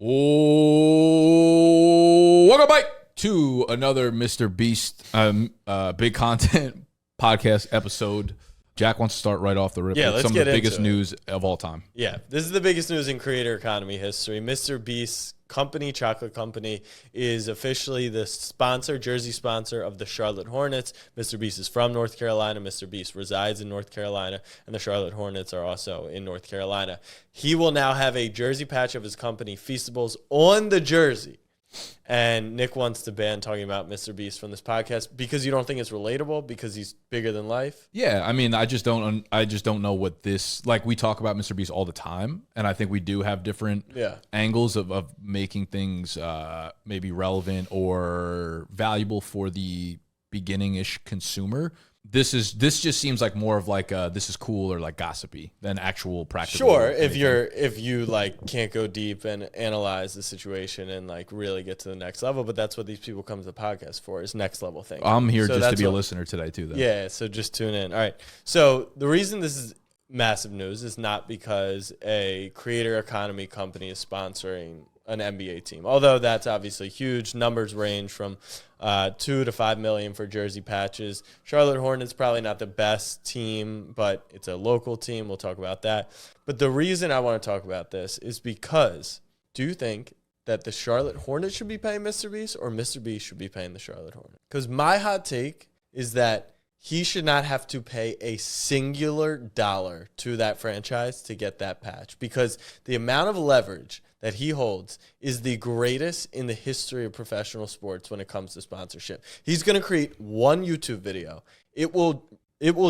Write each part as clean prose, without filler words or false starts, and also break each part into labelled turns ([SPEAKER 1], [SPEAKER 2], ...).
[SPEAKER 1] Oh, welcome back to another Mr. Beast big content podcast episode. Jack wants to start right off the rip.
[SPEAKER 2] Yeah,
[SPEAKER 1] with some of the biggest news of all time.
[SPEAKER 2] Yeah, this is the biggest news in creator economy history. Mr. Beast's company, chocolate company, is officially the sponsor, jersey sponsor of the Charlotte Hornets. Mr. Beast is from North Carolina. Mr. Beast resides in North Carolina, and the Charlotte Hornets are also in North Carolina. He will now have a jersey patch of his company, Feastables, on the jersey. And Nick wants to ban talking about Mr. Beast from this podcast because you don't think it's relatable because he's bigger than life.
[SPEAKER 1] Yeah, I mean, I just don't know what this, like, we talk about Mr. Beast all the time, and I think we do have different angles of making things maybe relevant or valuable for the beginning-ish consumer. This just seems like more of like this is cool or like gossipy than actual practical.
[SPEAKER 2] Sure, if you like can't go deep and analyze the situation and like really get to the next level, but that's what these people come to the podcast for, is next level thing.
[SPEAKER 1] I'm here just to be a listener today too, though.
[SPEAKER 2] Yeah, so just tune in. All right. So the reason this is massive news is not because a creator economy company is sponsoring an NBA team, although that's obviously huge. Numbers range from 2 to 5 million for jersey patches. Charlotte Hornets probably not the best team, but it's a local team. We'll talk about that. But the reason I want to talk about this is because, do you think that the Charlotte Hornets should be paying Mr. Beast or Mr. Beast should be paying the Charlotte Hornets? Because my hot take is that he should not have to pay a singular dollar to that franchise to get that patch, because the amount of leverage that he holds is the greatest in the history of professional sports when it comes to sponsorship. He's going to create one YouTube video. It will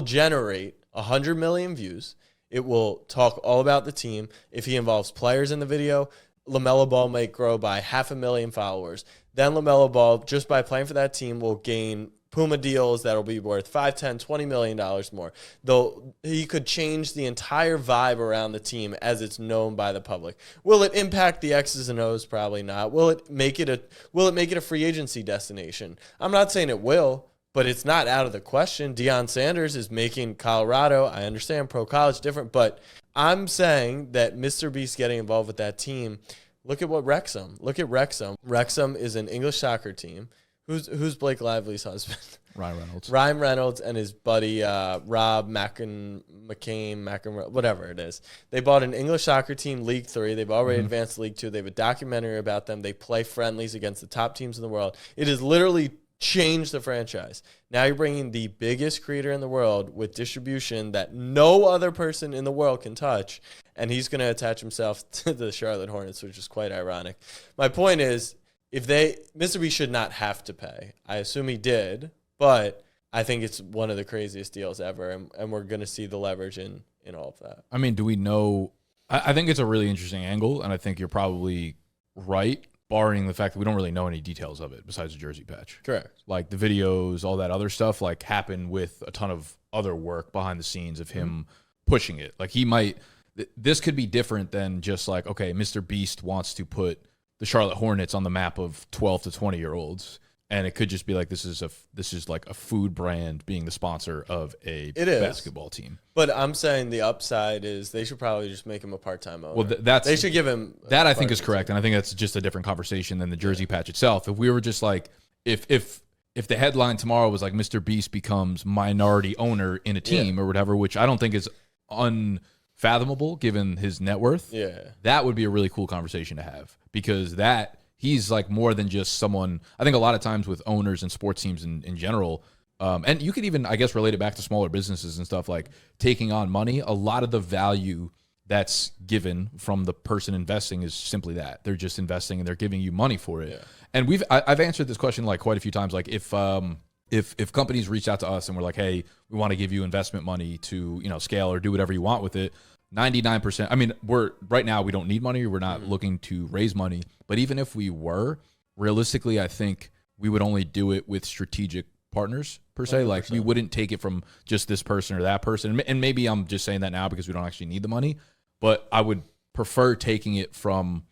[SPEAKER 2] generate 100 million views. It will talk all about the team. If he involves players in the video, LaMelo Ball may grow by 500,000 followers. Then LaMelo Ball, just by playing for that team, will gain Puma deals that'll be worth $5, $10, $20 million more. Though he could change the entire vibe around the team as it's known by the public. Will it impact the X's and O's? Probably not. Will it make it a free agency destination? I'm not saying it will, but it's not out of the question. Deion Sanders is making Colorado, I understand, pro college different, but I'm saying that Mr. Beast getting involved with that team. Look at Wrexham. Wrexham is an English soccer team. Who's Blake Lively's husband? Ryan Reynolds and his buddy Rob McCain, whatever it is. They bought an English soccer team, League 3. They've already advanced to League 2. They have a documentary about them. They play friendlies against the top teams in the world. It has literally changed the franchise. Now you're bringing the biggest creator in the world with distribution that no other person in the world can touch, and he's going to attach himself to the Charlotte Hornets, which is quite ironic. My point is, Mr. B should not have to pay. I assume he did, but I think it's one of the craziest deals ever, and we're going to see the leverage in all of that.
[SPEAKER 1] I mean, do we know? I think it's a really interesting angle, and I think you're probably right, barring the fact that we don't really know any details of it besides the jersey patch.
[SPEAKER 2] Correct.
[SPEAKER 1] Like the videos, all that other stuff, like happened with a ton of other work behind the scenes of him pushing it. Like this could be different than just like, okay, Mr. Beast wants to put the Charlotte Hornets on the map of 12 to 20-year-olds. And it could just be like, this is like a food brand being the sponsor of a basketball team.
[SPEAKER 2] But I'm saying the upside is they should probably just make him a part-time owner.
[SPEAKER 1] Well,
[SPEAKER 2] they should give him
[SPEAKER 1] that. I think is correct, and I think that's just a different conversation than the jersey patch itself. If we were just like, if the headline tomorrow was like Mr. Beast becomes minority owner in a team or whatever, which I don't think is unfathomable given his net worth.
[SPEAKER 2] Yeah,
[SPEAKER 1] that would be a really cool conversation to have, because he's like more than just someone. I think a lot of times with owners and sports teams in general, and you could even, I guess, relate it back to smaller businesses and stuff, like taking on money. A lot of the value that's given from the person investing is simply that they're just investing and they're giving you money for it. Yeah. And I've answered this question like quite a few times. Like if companies reach out to us and we're like, hey, we want to give you investment money to scale or do whatever you want with it. 99%. I mean, right now we don't need money. We're not looking to raise money. But even if we were, realistically, I think we would only do it with strategic partners per se. 100%. Like we wouldn't take it from just this person or that person. And maybe I'm just saying that now because we don't actually need the money. But I would prefer taking it from,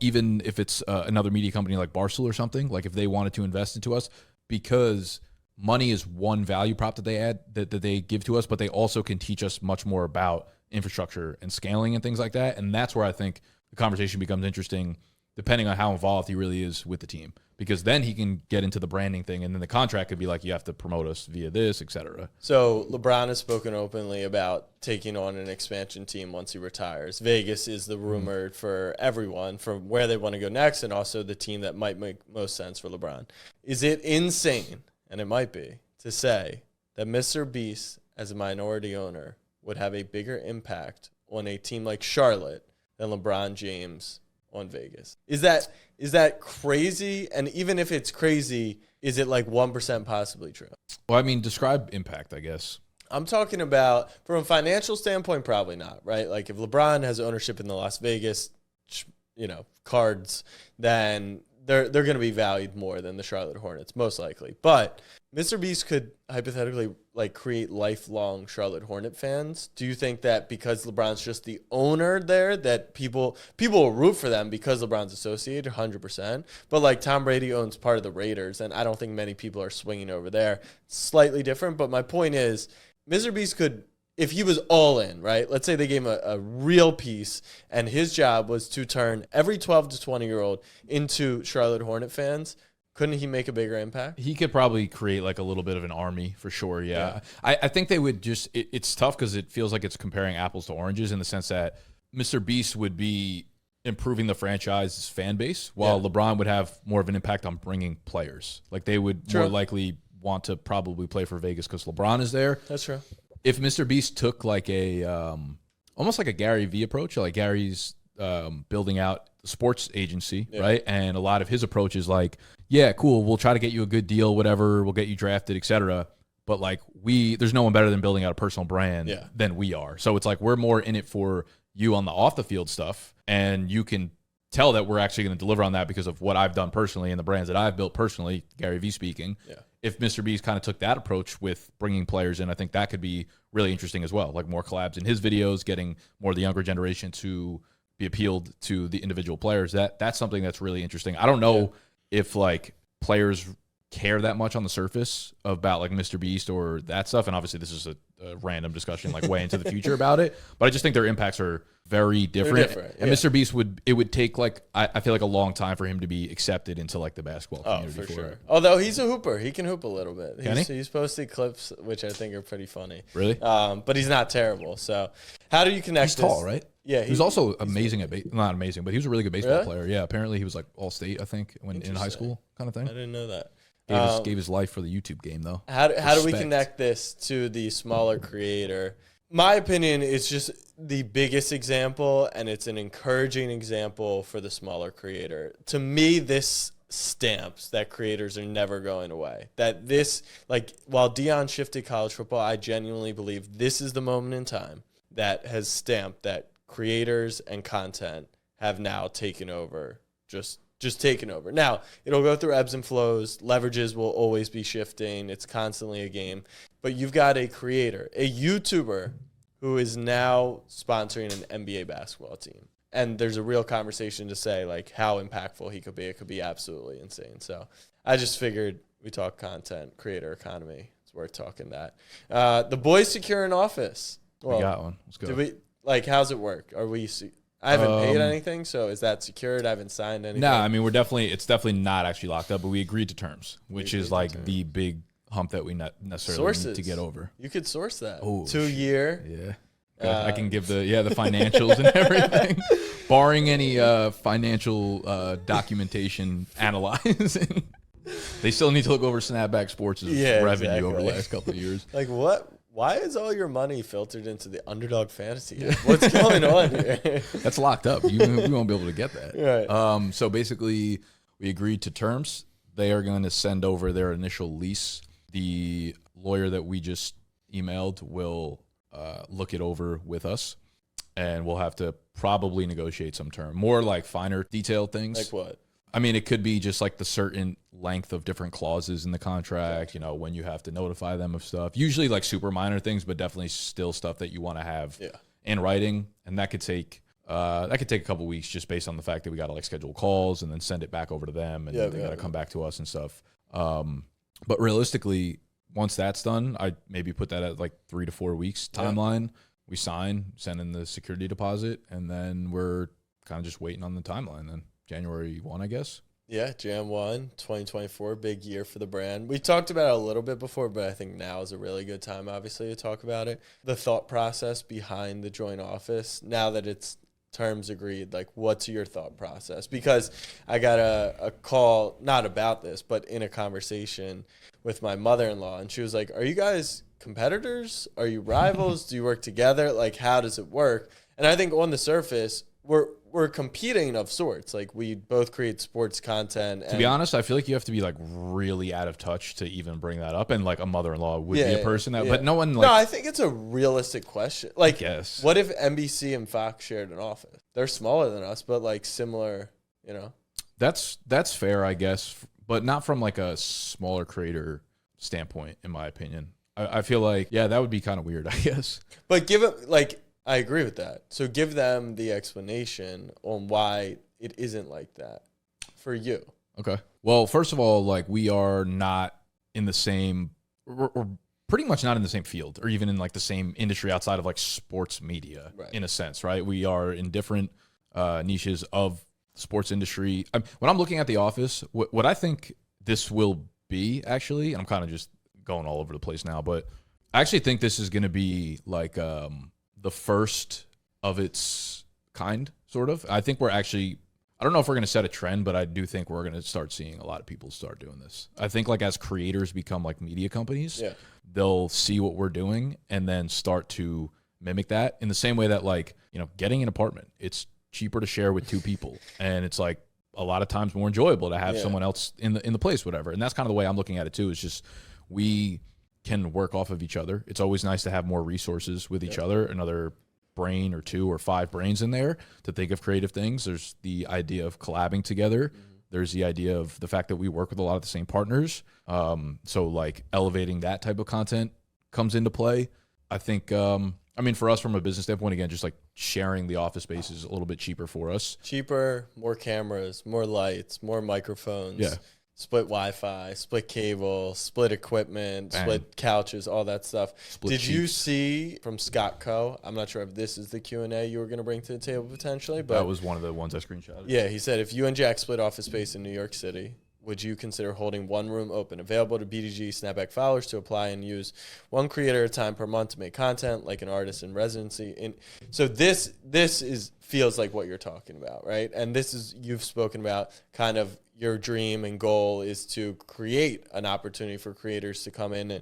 [SPEAKER 1] even if it's another media company like Barstool or something, like if they wanted to invest into us, because money is one value prop that they add, that they give to us, but they also can teach us much more about infrastructure and scaling and things like that. And that's where I think the conversation becomes interesting depending on how involved he really is with the team. Because then he can get into the branding thing, and then the contract could be like, you have to promote us via this, et cetera.
[SPEAKER 2] So LeBron has spoken openly about taking on an expansion team once he retires. Vegas is the rumor for everyone for where they want to go next, and also the team that might make most sense for LeBron. Is it insane, and it might be, to say that Mr. Beast, as a minority owner, would have a bigger impact on a team like Charlotte than LeBron James on Vegas? Is that crazy? And even if it's crazy, is it like 1% possibly true?
[SPEAKER 1] Well, I mean, describe impact, I guess.
[SPEAKER 2] I'm talking about from a financial standpoint, probably not, right? Like if LeBron has ownership in the Las Vegas, cards, then they're going to be valued more than the Charlotte Hornets, most likely. But Mr. Beast could hypothetically like create lifelong Charlotte Hornet fans. Do you think that because LeBron's just the owner there, that people will root for them because LeBron's associated 100%? But like Tom Brady owns part of the Raiders, and I don't think many people are swinging over there. Slightly different, but my point is, Mr. Beast could, if he was all in, right? Let's say they gave him a real piece, and his job was to turn every 12 to 20-year-old into Charlotte Hornet fans. Couldn't he make a bigger impact?
[SPEAKER 1] He could probably create like a little bit of an army for sure. Yeah. I think they would just, it's tough because it feels like it's comparing apples to oranges in the sense that Mr. Beast would be improving the franchise's fan base while LeBron would have more of an impact on bringing players. Like they would more likely want to probably play for Vegas because LeBron is there.
[SPEAKER 2] That's true.
[SPEAKER 1] If Mr. Beast took like a, almost like a Gary V approach, like Gary's building out the sports agency, right? And a lot of his approach is like, yeah, cool, we'll try to get you a good deal, whatever, we'll get you drafted, etc. But like there's no one better than building out a personal brand than we are. So it's like we're more in it for you on the off the field stuff, and you can tell that we're actually going to deliver on that because of what I've done personally and the brands that I've built personally, Gary V speaking. Yeah. If Mr. Beast kind of took that approach with bringing players in, I think that could be really interesting as well. Like more collabs in his videos, getting more of the younger generation to be appealed to the individual players. That's something that's really interesting. I don't know if like players care that much on the surface about like Mr. Beast or that stuff. And obviously this is a random discussion like way into the future about it. But I just think their impacts are very different. And Mr. Beast would take like, I feel like a long time for him to be accepted into like the basketball community.
[SPEAKER 2] For sure. Although he's a hooper. He can hoop a little bit. He's posted clips, which I think are pretty funny.
[SPEAKER 1] Really?
[SPEAKER 2] But he's not terrible. So how do you connect
[SPEAKER 1] He's tall, right?
[SPEAKER 2] Yeah.
[SPEAKER 1] He was also amazing not amazing, but he was a really good baseball player. Yeah. Apparently he was like all state, I think, when in high school kind of thing.
[SPEAKER 2] I didn't know that.
[SPEAKER 1] Gave his life for the YouTube game, though.
[SPEAKER 2] How do we connect this to the smaller creator? My opinion is just the biggest example, and it's an encouraging example for the smaller creator. To me, this stamps that creators are never going away. That this, like, while Deion shifted college football, I genuinely believe this is the moment in time that has stamped that creators and content have now taken over, just taken over. Now, it'll go through ebbs and flows. Leverages will always be shifting. It's constantly a game. But you've got a creator, a YouTuber, who is now sponsoring an NBA basketball team. And there's a real conversation to say, like, how impactful he could be. It could be absolutely insane. So I just figured we talk content, creator economy. It's worth talking that. The boys secure an office.
[SPEAKER 1] Well, we got one. Let's go.
[SPEAKER 2] How's it work? I haven't paid anything, so is that secured? I haven't signed anything.
[SPEAKER 1] No, I mean it's definitely not actually locked up, but we agreed to terms, which is like the big hump that we not necessarily need to get over.
[SPEAKER 2] You could source that.
[SPEAKER 1] Oh,
[SPEAKER 2] 2 year.
[SPEAKER 1] Yeah. I can give the financials and everything, barring any financial documentation analyzing. They still need to look over Snapback Sports' revenue over the last couple of years.
[SPEAKER 2] Like what? Why is all your money filtered into the Underdog Fantasy game? What's going on here?
[SPEAKER 1] That's locked up. We won't be able to get that.
[SPEAKER 2] Right.
[SPEAKER 1] So basically, we agreed to terms. They are going to send over their initial lease. The lawyer that we just emailed will look it over with us, and we'll have to probably negotiate some term. More like finer detailed things.
[SPEAKER 2] Like what?
[SPEAKER 1] I mean, it could be just like the certain length of different clauses in the contract, you know, when you have to notify them of stuff. Usually like super minor things, but definitely still stuff that you want to have in writing. And that could take a couple weeks just based on the fact that we got to like schedule calls and then send it back over to them, and they got to come back to us and stuff. But realistically, once that's done, I maybe put that at like 3 to 4 weeks timeline. We sign, send in the security deposit, and then we're kind of just waiting on the timeline then. January 1, I guess.
[SPEAKER 2] Yeah, Jan 1, 2024, big year for the brand. We talked about it a little bit before, but I think now is a really good time, obviously, to talk about it. The thought process behind the joint office, now that it's terms agreed, like, what's your thought process? Because I got a call, not about this, but in a conversation with my mother-in-law, and she was like, are you guys competitors? Are you rivals? Do you work together? Like, how does it work? And I think on the surface, we're competing of sorts. Like, we both create sports content. And
[SPEAKER 1] to be honest, I feel like you have to be like really out of touch to even bring that up. And like a mother-in-law would be a person that, but no one like.
[SPEAKER 2] No, I think it's a realistic question. Like,
[SPEAKER 1] yes.
[SPEAKER 2] What if NBC and Fox shared an office? They're smaller than us, but like similar, you know?
[SPEAKER 1] That's fair, I guess, but not from like a smaller creator standpoint, in my opinion. I feel like, yeah, that would be kind of weird, I guess.
[SPEAKER 2] But give it like, I agree with that. So give them the explanation on why it isn't like that for you.
[SPEAKER 1] Okay. Well, first of all, like, we are not in the same, we're pretty much not in the same field or even in like the same industry outside of like sports media, right, in a sense, right? We are in different niches of the sports industry. When I'm looking at The Office, what I think this will be actually, and I'm kind of just going all over the place now, but I actually think this is going to be like, the first of its kind, sort of. I think we're actually, I don't know if we're going to set a trend, but I do think we're going to start seeing a lot of people start doing this. I think like as creators become like media companies, they'll see what we're doing and then start to mimic that in the same way that, like, you know, getting an apartment, it's cheaper to share with two people. And it's like a lot of times more enjoyable to have someone else in the place, whatever. And that's kind of the way I'm looking at it too. It's just, we can work off of each other. It's always nice to have more resources with each other, another brain or 2 or 5 brains in there to think of creative things. There's the idea of collabing together. There's the idea of the fact that we work with a lot of the same partners. So like elevating that type of content comes into play. I think, I mean, for us from a business standpoint, again, just like sharing the office space is a little bit cheaper for us. Cheaper,
[SPEAKER 2] more cameras, more lights, more microphones.
[SPEAKER 1] Yeah.
[SPEAKER 2] Split Wi-Fi, split cable, split equipment, split couches, all that stuff. Did you see from Scott Coe? I'm not sure if this is the Q&A you were going to bring to the table potentially, but
[SPEAKER 1] that was one of the ones I screenshotted.
[SPEAKER 2] Yeah, he said, if you and Jack split office space in New York City, would you consider holding one room open, available to bdge snapback followers to apply and use one creator at a time per month to make content, like an artist in residency? And so this feels like what you're talking about, right? And this is, you've spoken about kind of your dream and goal is to create an opportunity for creators to come in.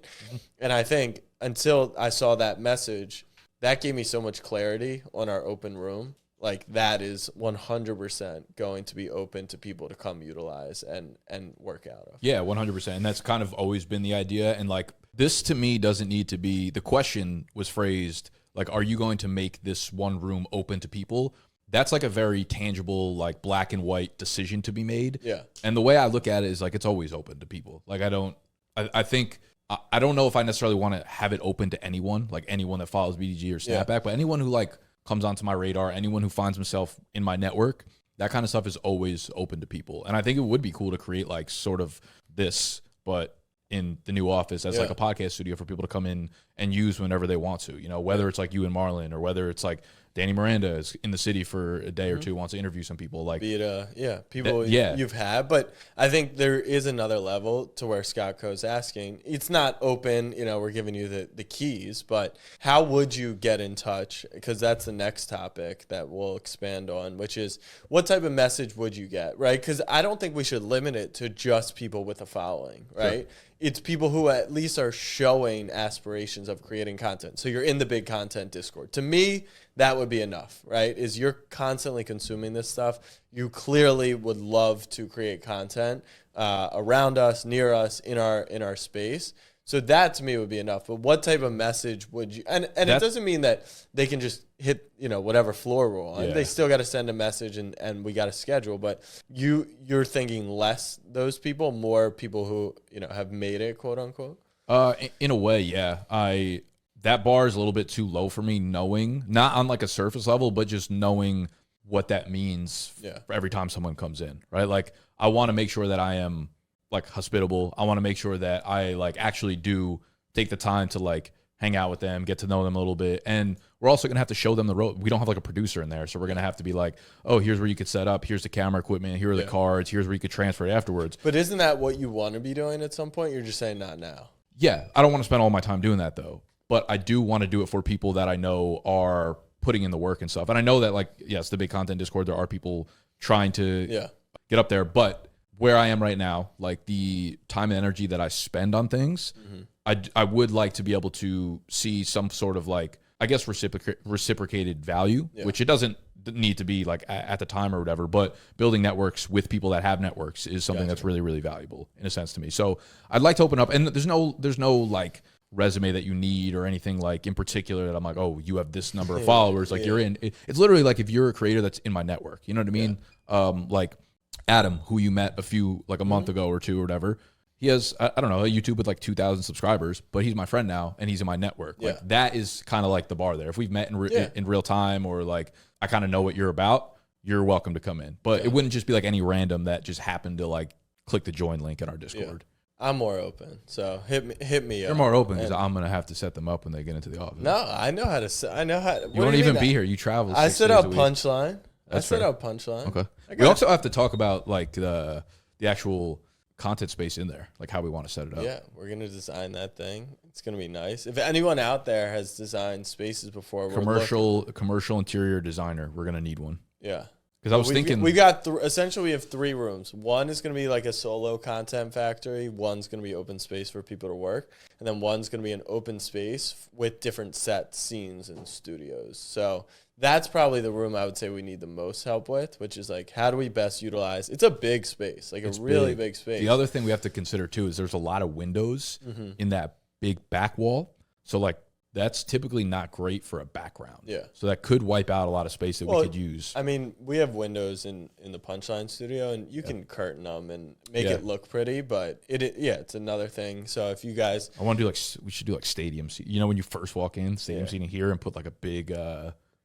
[SPEAKER 2] And I think until I saw that message, that gave me so much clarity on our open room. Like, that is 100% going to be open to people to come utilize and work out of.
[SPEAKER 1] Yeah, 100%. And that's kind of always been the idea. And like, this to me doesn't need to be, the question was phrased like, are you going to make this one room open to people? That's like a very tangible, like black and white decision to be made.
[SPEAKER 2] Yeah.
[SPEAKER 1] And the way I look at it is like, it's always open to people. Like, I don't know if I necessarily want to have it open to anyone, like anyone that follows BDG or Snapback, but anyone who like comes onto my radar, anyone who finds himself in my network, that kind of stuff is always open to people. And I think it would be cool to create like sort of this, but in the new office as like a podcast studio for people to come in and use whenever they want to, you know, whether it's like you and Marlon or whether it's like Danny Miranda is in the city for a day or two, wants to interview some people. Like,
[SPEAKER 2] be it people you've had. But I think there is another level to where Scott Coe's asking. It's not open, you know, we're giving you the keys, but how would you get in touch? Because that's the next topic that we'll expand on, which is what type of message would you get, right? Because I don't think we should limit it to just people with a following, right? Sure. It's people who at least are showing aspirations of creating content. So you're in the big content Discord. To me, that would be enough, right? Is you're constantly consuming this stuff. You clearly would love to create content around us, near us, in our space. So that to me would be enough. But what type of message would you? And it doesn't mean that they can just hit, you know, whatever floor we're on. Yeah. They still got to send a message and we got to schedule. But you're thinking less those people, more people who, you know, have made it, quote unquote.
[SPEAKER 1] In a way, yeah. That bar is a little bit too low for me, knowing, not on like a surface level, but just knowing what that means for every time someone comes in, right? Like, I want to make sure that I am like hospitable. I want to make sure that I like actually do take the time to like hang out with them, get to know them a little bit. And we're also going to have to show them the road. We don't have like a producer in there. So we're going to have to be like, oh, here's where you could set up. Here's the camera equipment. Here are the cards. Here's where you could transfer it afterwards.
[SPEAKER 2] But isn't that what you want to be doing at some point? You're just saying not now.
[SPEAKER 1] Yeah. I don't want to spend all my time doing that though. But I do want to do it for people that I know are putting in the work and stuff. And I know that, like, yes, the big content Discord, there are people trying to get up there. But where I am right now, like the time and energy that I spend on things, I would like to be able to see some sort of like, I guess, reciprocated value, which it doesn't need to be like at the time or whatever, but building networks with people that have networks is something that's really, really valuable in a sense to me. So I'd like to open up, and there's no like resume that you need or anything like in particular that I'm like, oh, you have this number of followers, like you're in. It's literally like if you're a creator that's in my network, you know what I mean? Like Adam, who you met a month ago or two or whatever. He has, I don't know, a YouTube with like 2,000 subscribers, but he's my friend now and he's in my network. Like that is kind of like the bar there. If we've met in real time or like I kind of know what you're about, you're welcome to come in. But it wouldn't just be like any random that just happened to like click the join link in our Discord.
[SPEAKER 2] I'm more open, so hit me up.
[SPEAKER 1] You're more open because I'm gonna have to set them up when they get into the office.
[SPEAKER 2] No, I know how to. I know how.
[SPEAKER 1] You won't even be here. You travel.
[SPEAKER 2] I set up Punchline. Okay.
[SPEAKER 1] We also have to talk about like the actual content space in there, like how we want to set it up.
[SPEAKER 2] Yeah, we're gonna design that thing. It's gonna be nice. If anyone out there has designed spaces before,
[SPEAKER 1] commercial interior designer, we're gonna need one.
[SPEAKER 2] Yeah.
[SPEAKER 1] Because I was thinking,
[SPEAKER 2] we got essentially we have 3 rooms. One is going to be like a solo content factory. One's going to be open space for people to work, and then one's going to be an open space with different sets, scenes, and studios. So that's probably the room I would say we need the most help with, which is like how do we best utilize? It's a big space, like it's a really big space.
[SPEAKER 1] The other thing we have to consider too is there's a lot of windows in that big back wall. So like, that's typically not great for a background. Yeah. So that could wipe out a lot of space that we could use.
[SPEAKER 2] I mean, we have windows in the Punchline studio, and you can curtain them and make it look pretty, but it's another thing. So if you guys...
[SPEAKER 1] we should do like stadium seating. You know, when you first walk in, stadium seating here and put like a big,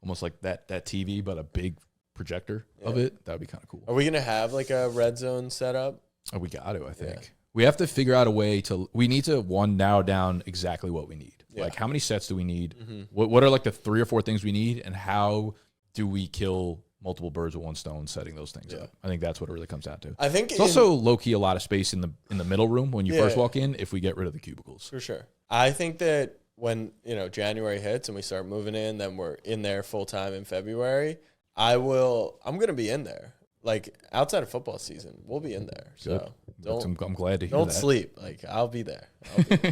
[SPEAKER 1] almost like that TV, but a big projector of it. That would be kind of cool.
[SPEAKER 2] Are we going to have like a red zone setup?
[SPEAKER 1] Oh, we got to, I think. Yeah. We have to figure out a way we need to, narrow down exactly what we need. Yeah. Like, how many sets do we need? What are like the 3 or 4 things we need? And how do we kill multiple birds with one stone setting those things up? I think that's what it really comes down to. I think it's also low-key a lot of space in the middle room when you first walk in if we get rid of the cubicles.
[SPEAKER 2] For sure. I think that when, January hits and we start moving in, then we're in there full-time in February, I'm going to be in there. Like, outside of football season, we'll be in there. So
[SPEAKER 1] I'm glad to hear that.
[SPEAKER 2] Don't sleep. Like, I'll be there.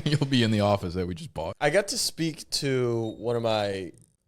[SPEAKER 1] You'll be in the office that we just bought.
[SPEAKER 2] I got to speak to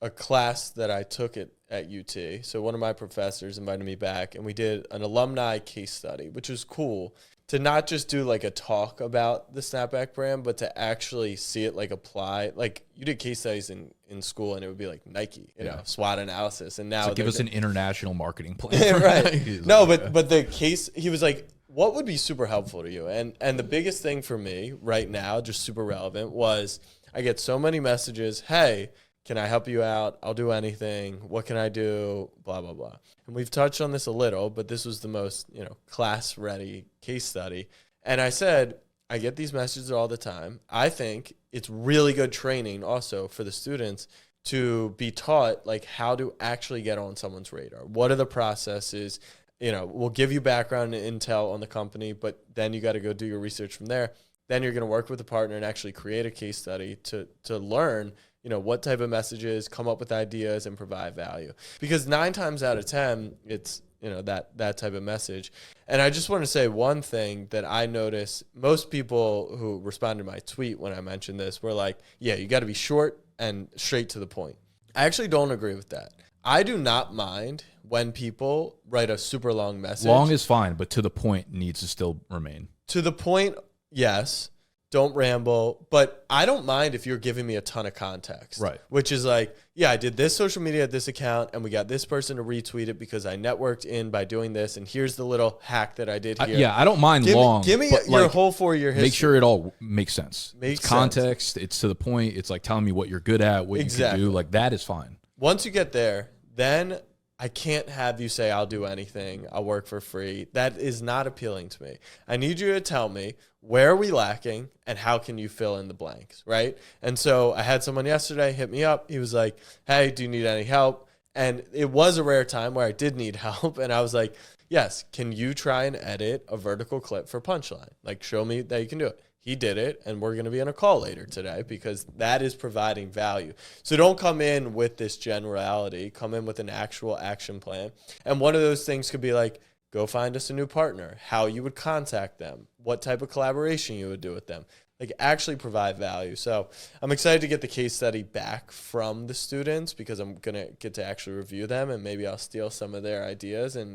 [SPEAKER 2] a class that I took at UT. So one of my professors invited me back, and we did an alumni case study, which was cool. To not just do like a talk about the snapback brand, but to actually see it like apply. Like you did case studies in school, and it would be like Nike, you know, SWOT analysis. And now
[SPEAKER 1] so give us an international marketing plan.
[SPEAKER 2] Right. No, but the case, he was like, what would be super helpful to you? And the biggest thing for me right now, just super relevant, was I get so many messages, hey, can I help you out? I'll do anything. What can I do? Blah, blah, blah. And we've touched on this a little, but this was the most, class-ready case study. And I said, I get these messages all the time. I think it's really good training also for the students to be taught, like, how to actually get on someone's radar. What are the processes? We'll give you background and intel on the company, but then you got to go do your research from there. Then you're going to work with a partner and actually create a case study to learn what type of messages, come up with ideas, and provide value. Because 9 times out of 10, it's, that type of message. And I just want to say one thing that I noticed. Most people who responded to my tweet when I mentioned this were like, yeah, you got to be short and straight to the point. I actually don't agree with that. I do not mind when people write a super long message.
[SPEAKER 1] Long is fine, but to the point needs to still remain.
[SPEAKER 2] To the point, yes. Don't ramble, but I don't mind if you're giving me a ton of context.
[SPEAKER 1] Right.
[SPEAKER 2] Which is like, yeah, I did this social media at this account, and we got this person to retweet it because I networked in by doing this, and here's the little hack that I did here.
[SPEAKER 1] I don't mind long.
[SPEAKER 2] Give me your whole 4-year history.
[SPEAKER 1] Make sure it all makes sense. It's context. It's to the point. It's like telling me what you're good at, what you can do. Like, that is fine.
[SPEAKER 2] Once you get there, then I can't have you say I'll do anything, I'll work for free. That is not appealing to me. I need you to tell me, where are we lacking and how can you fill in the blanks, right? And so I had someone yesterday hit me up. He was like, hey, do you need any help? And it was a rare time where I did need help. And I was like, yes, can you try and edit a vertical clip for Punchline? Like, show me that you can do it. He did it, and we're going to be on a call later today because that is providing value. So don't come in with this generality. Come in with an actual action plan. And one of those things could be like, go find us a new partner, how you would contact them, what type of collaboration you would do with them. Like, actually provide value. So I'm excited to get the case study back from the students because I'm going to get to actually review them, and maybe I'll steal some of their ideas and,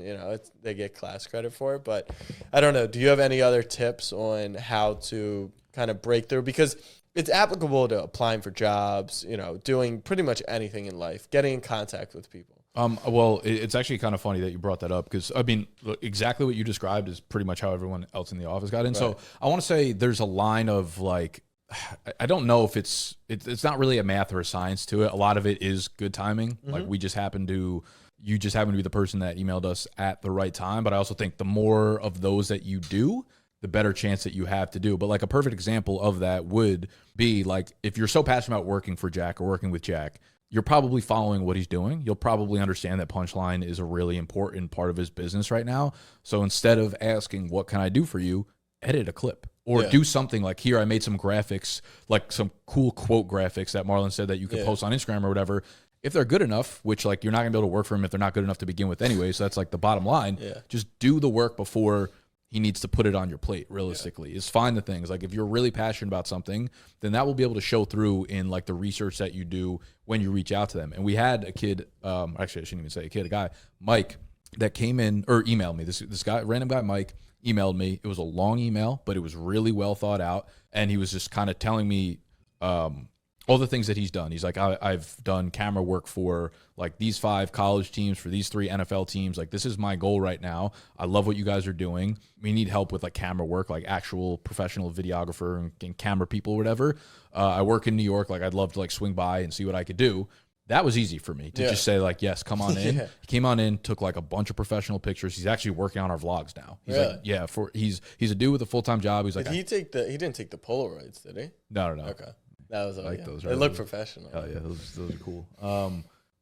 [SPEAKER 2] they get class credit for it. But I don't know. Do you have any other tips on how to kind of break through? Because it's applicable to applying for jobs, doing pretty much anything in life, getting in contact with people.
[SPEAKER 1] Well, it's actually kind of funny that you brought that up because, I mean, exactly what you described is pretty much how everyone else in the office got in. Right. So I want to say there's a line of like, I don't know if it's not really a math or a science to it. A lot of it is good timing. Mm-hmm. Like you just happen to be the person that emailed us at the right time. But I also think the more of those that you do, the better chance that you have to do. But like a perfect example of that would be like, if you're so passionate about working for Jack or working with Jack, you're probably following what he's doing. You'll probably understand that Punchline is a really important part of his business right now. So instead of asking, what can I do for you? Edit a clip or do something like, here, I made some graphics, like some cool quote graphics that Marlon said that you could post on Instagram or whatever. If they're good enough, which like you're not gonna be able to work for him if they're not good enough to begin with anyway. So that's like the bottom line. Yeah. Just do the work before he needs to put it on your plate. Realistically, is find the things. Like if you're really passionate about something, then that will be able to show through in like the research that you do when you reach out to them. And we had a kid, actually I shouldn't even say a kid, a guy, Mike, that came in or emailed me. This guy, random guy, Mike, emailed me. It was a long email, but it was really well thought out. And he was just kind of telling me all the things that he's done. He's like, I've done camera work for like these 5 college teams, for these 3 NFL teams. Like, this is my goal right now. I love what you guys are doing. We need help with like camera work, like actual professional videographer and camera people or whatever. I work in New York. Like, I'd love to like swing by and see what I could do. That was easy for me to just say like, yes, come on in. He came on in, took like a bunch of professional pictures. He's actually working on our vlogs now. He's like, he's a dude with a full-time job. He's like,
[SPEAKER 2] he didn't take the Polaroids, did he?
[SPEAKER 1] No.
[SPEAKER 2] Okay. That was
[SPEAKER 1] like those.
[SPEAKER 2] They look professional.
[SPEAKER 1] Oh yeah, those are cool.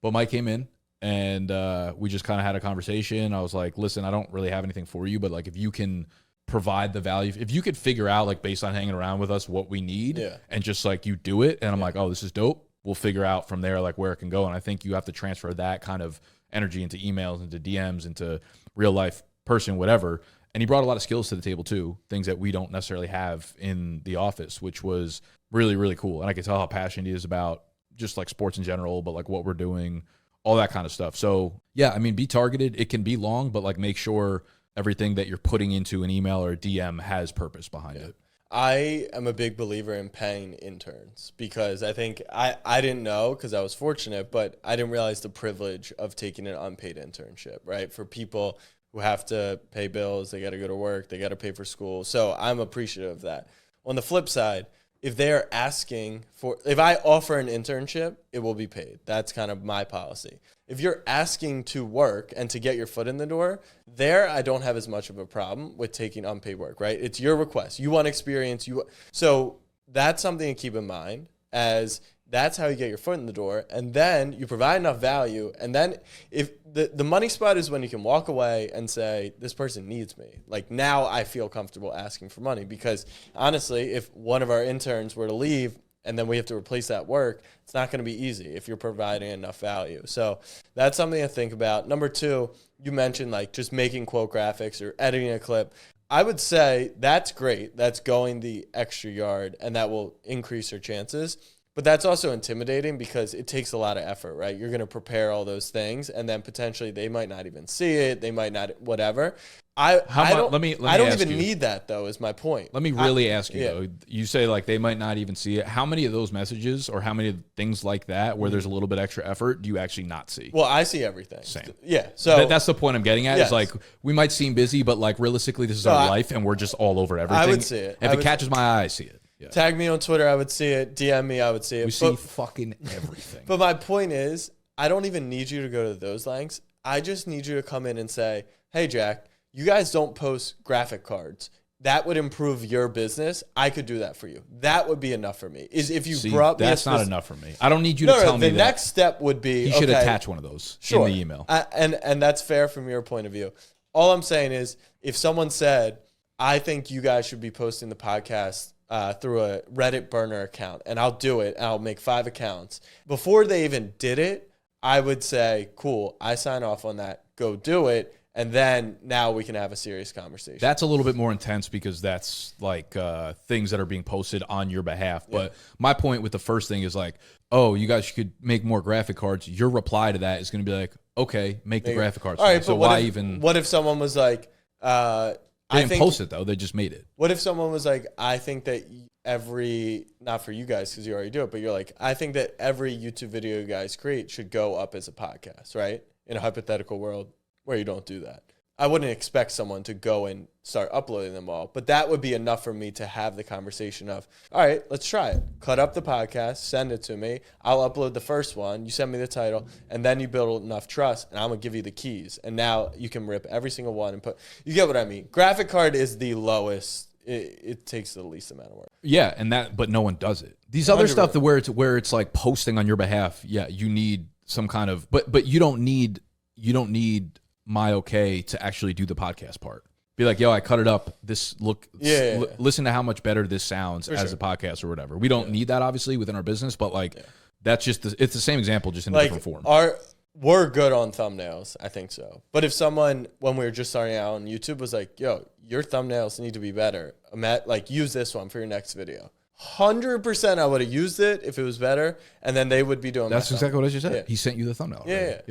[SPEAKER 1] But Mike came in and we just kind of had a conversation. I was like, listen, I don't really have anything for you, but like if you can provide the value, if you could figure out like based on hanging around with us what we need and just like you do it, and I'm like, oh, this is dope. We'll figure out from there like where it can go. And I think you have to transfer that kind of energy into emails, into DMs, into real life person, whatever. And he brought a lot of skills to the table too, things that we don't necessarily have in the office, which was really, really cool. And I could tell how passionate he is about just like sports in general, but like what we're doing, all that kind of stuff. So yeah, I mean, be targeted. It can be long, but like make sure everything that you're putting into an email or a DM has purpose behind it.
[SPEAKER 2] I am a big believer in paying interns because I think I didn't know because I was fortunate, but I didn't realize the privilege of taking an unpaid internship, right? For people who have to pay bills, they got to go to work, they got to pay for school. So I'm appreciative of that. On the flip side, if they're asking for, if I offer an internship, it will be paid. That's kind of my policy. If you're asking to work and to get your foot in the door, there I don't have as much of a problem with taking unpaid work, right? It's your request. You want experience. So that's something to keep in mind, as that's how you get your foot in the door. And then you provide enough value. And then if the money spot is when you can walk away and say, this person needs me. Like, now I feel comfortable asking for money, because honestly, if one of our interns were to leave and then we have to replace that work, it's not going to be easy if you're providing enough value. So that's something to think about. Number 2, you mentioned like just making quote graphics or editing a clip. I would say that's great. That's going the extra yard, and that will increase your chances. But that's also intimidating because it takes a lot of effort, right? You're going to prepare all those things, and then potentially they might not even see it. They might not, whatever. I don't even need that, though, is my point.
[SPEAKER 1] Let me really ask you, though. You say, like, they might not even see it. How many of those messages or how many things like that where there's a little bit extra effort do you actually not see?
[SPEAKER 2] Well, I see everything.
[SPEAKER 1] Same.
[SPEAKER 2] Yeah. So
[SPEAKER 1] that's the point I'm getting at. Is like, we might seem busy, but, like, realistically, this is our life, and we're just all over everything.
[SPEAKER 2] I would see it.
[SPEAKER 1] If it catches my eye, I see it. Yeah.
[SPEAKER 2] Tag me on Twitter, I would see it. DM me, I would see it.
[SPEAKER 1] We see fucking everything.
[SPEAKER 2] But my point is, I don't even need you to go to those lengths. I just need you to come in and say, hey, Jack, you guys don't post graphic cards. That would improve your business. I could do that for you. That would be enough for me. Is if you brought me
[SPEAKER 1] that's not enough for me. I don't need you to tell me that.
[SPEAKER 2] The next step would be
[SPEAKER 1] he should attach one of those in the email.
[SPEAKER 2] And that's fair from your point of view. All I'm saying is if someone said, I think you guys should be posting the podcast through a Reddit burner account, and I'll do it, and I'll make 5 accounts. Before they even did it, I would say, cool, I sign off on that. Go do it. And then now we can have a serious conversation.
[SPEAKER 1] That's a little bit more intense because that's like things that are being posted on your behalf. But my point with the first thing is like, oh, you guys could make more graphic cards. Your reply to that is going to be like, okay, make the graphic cards.
[SPEAKER 2] All right,
[SPEAKER 1] so why even?
[SPEAKER 2] What if someone was like,
[SPEAKER 1] they didn't post it though. They just made it.
[SPEAKER 2] What if someone was like, I think that not for you guys because you already do it, but you're like, I think that every YouTube video you guys create should go up as a podcast, right? In a hypothetical world where you don't do that. I wouldn't expect someone to go and start uploading them all, but that would be enough for me to have the conversation of, all right, let's try it. Cut up the podcast, send it to me. I'll upload the first one. You send me the title, and then you build enough trust, and I'm going to give you the keys. And now you can rip every single one and you get what I mean. Graphic card is the lowest. It takes the least amount of work.
[SPEAKER 1] Yeah, but no one does it. These other 100%. Stuff where it's like posting on your behalf, yeah, you need some kind of, but you don't need my okay to actually do the podcast part. Be like, yo, I cut it up. Listen to how much better this sounds as a podcast or whatever. We don't need that obviously within our business, but like that's just it's the same example, just in a different form.
[SPEAKER 2] We're good on thumbnails, I think so. But if someone, when we were just starting out on YouTube, was like, yo, your thumbnails need to be better. Use this one for your next video. 100% I would have used it if it was better, and then they would be doing
[SPEAKER 1] That's exactly what I just said. Yeah. He sent you the thumbnail.
[SPEAKER 2] Yeah.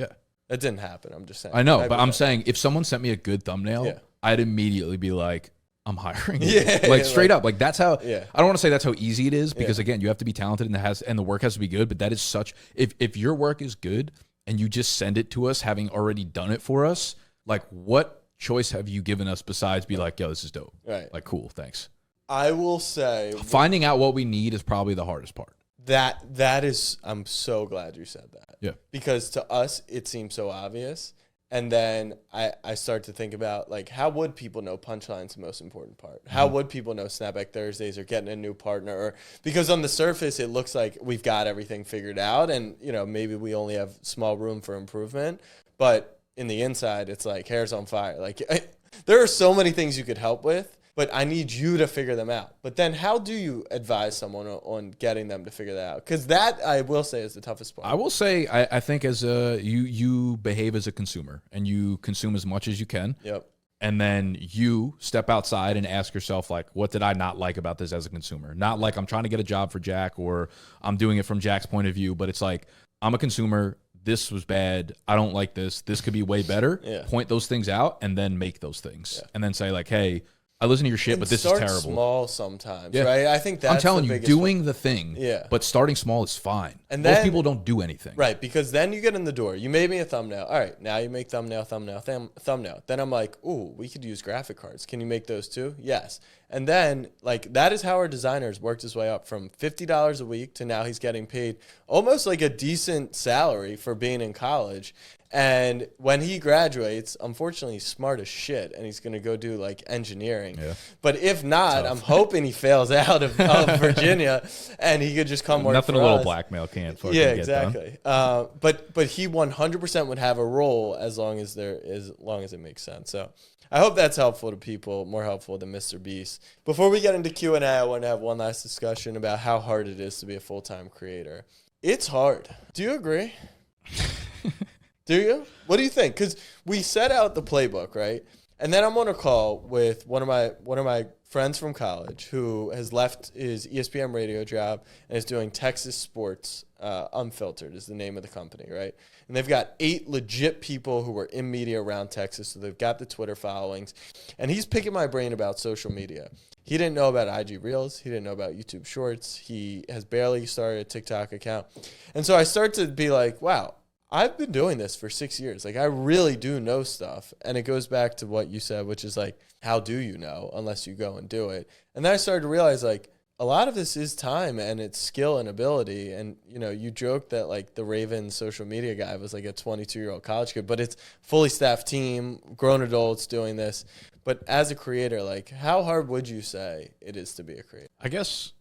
[SPEAKER 2] That didn't happen. I'm just saying.
[SPEAKER 1] I know, but I'm saying if someone sent me a good thumbnail, I'd immediately be like, I'm hiring you. Straight up. Like that's how I don't want to say that's how easy it is because again, you have to be talented and the work has to be good, but that is such if your work is good and you just send it to us having already done it for us, like what choice have you given us besides be like, yo, this is dope.
[SPEAKER 2] Right.
[SPEAKER 1] Like cool, thanks.
[SPEAKER 2] I will say
[SPEAKER 1] finding out what we need is probably the hardest part.
[SPEAKER 2] That is, I'm so glad you said that.
[SPEAKER 1] Yeah.
[SPEAKER 2] Because to us, it seems so obvious. And then I start to think about, like, how would people know punchline's the most important part? How would people know Snapback Thursdays or getting a new partner? Or because on the surface, it looks like we've got everything figured out. And, maybe we only have small room for improvement. But in the inside, it's like hair's on fire. Like, there are so many things you could help with. But I need you to figure them out. But then how do you advise someone on getting them to figure that out? Because that, I will say, is the toughest part.
[SPEAKER 1] I will say, I think as you behave as a consumer and you consume as much as you can.
[SPEAKER 2] Yep.
[SPEAKER 1] And then you step outside and ask yourself, like, what did I not like about this as a consumer? Not like I'm trying to get a job for Jack or I'm doing it from Jack's point of view, but it's like, I'm a consumer. This was bad. I don't like this. This could be way better.
[SPEAKER 2] Yeah.
[SPEAKER 1] Point those things out and then make those things. Yeah. And then say, like, hey, I listen to your shit, but this is terrible.
[SPEAKER 2] Start small sometimes, right? I think that's
[SPEAKER 1] I'm telling
[SPEAKER 2] the
[SPEAKER 1] you,
[SPEAKER 2] biggest
[SPEAKER 1] doing
[SPEAKER 2] one.
[SPEAKER 1] The thing,
[SPEAKER 2] yeah.
[SPEAKER 1] But starting small is fine.
[SPEAKER 2] And
[SPEAKER 1] most people don't do anything.
[SPEAKER 2] Right, because then you get in the door. You made me a thumbnail. All right, now you make thumbnail. Then I'm like, ooh, we could use graphic cards. Can you make those too? Yes. And then, like, that is how our designers worked his way up from $50 a week to now he's getting paid almost like a decent salary for being in college. And when he graduates, unfortunately, he's smart as shit, and he's going to go do, like, engineering. Yeah. But if not, I'm hoping he fails out of Virginia, and he could just come work
[SPEAKER 1] Nothing
[SPEAKER 2] for
[SPEAKER 1] a little
[SPEAKER 2] us.
[SPEAKER 1] Blackmail can't fucking get
[SPEAKER 2] exactly.
[SPEAKER 1] done.
[SPEAKER 2] But he 100% would have a role as long as it makes sense. So I hope that's helpful to people, more helpful than Mr. Beast. Before we get into Q&A, I want to have one last discussion about how hard it is to be a full-time creator. It's hard. Do you agree? Do you? What do you think? Because we set out the playbook, right? And then I'm on a call with one of my friends from college who has left his ESPN radio job and is doing Texas Sports Unfiltered is the name of the company, right? And they've got 8 legit people who are in media around Texas, so they've got the Twitter followings. And he's picking my brain about social media. He didn't know about IG Reels. He didn't know about YouTube Shorts. He has barely started a TikTok account. And so I start to be like, wow, I've been doing this for 6 years. Like, I really do know stuff. And it goes back to what you said, which is like, how do you know unless you go and do it? And then I started to realize, like, a lot of this is time and it's skill and ability. And, you know, you joke that like the Ravens social media guy was like a 22-year-old college kid, but it's fully staffed team, grown adults doing this. But as a creator, like how hard would you say it is to be a creator?
[SPEAKER 1] I guess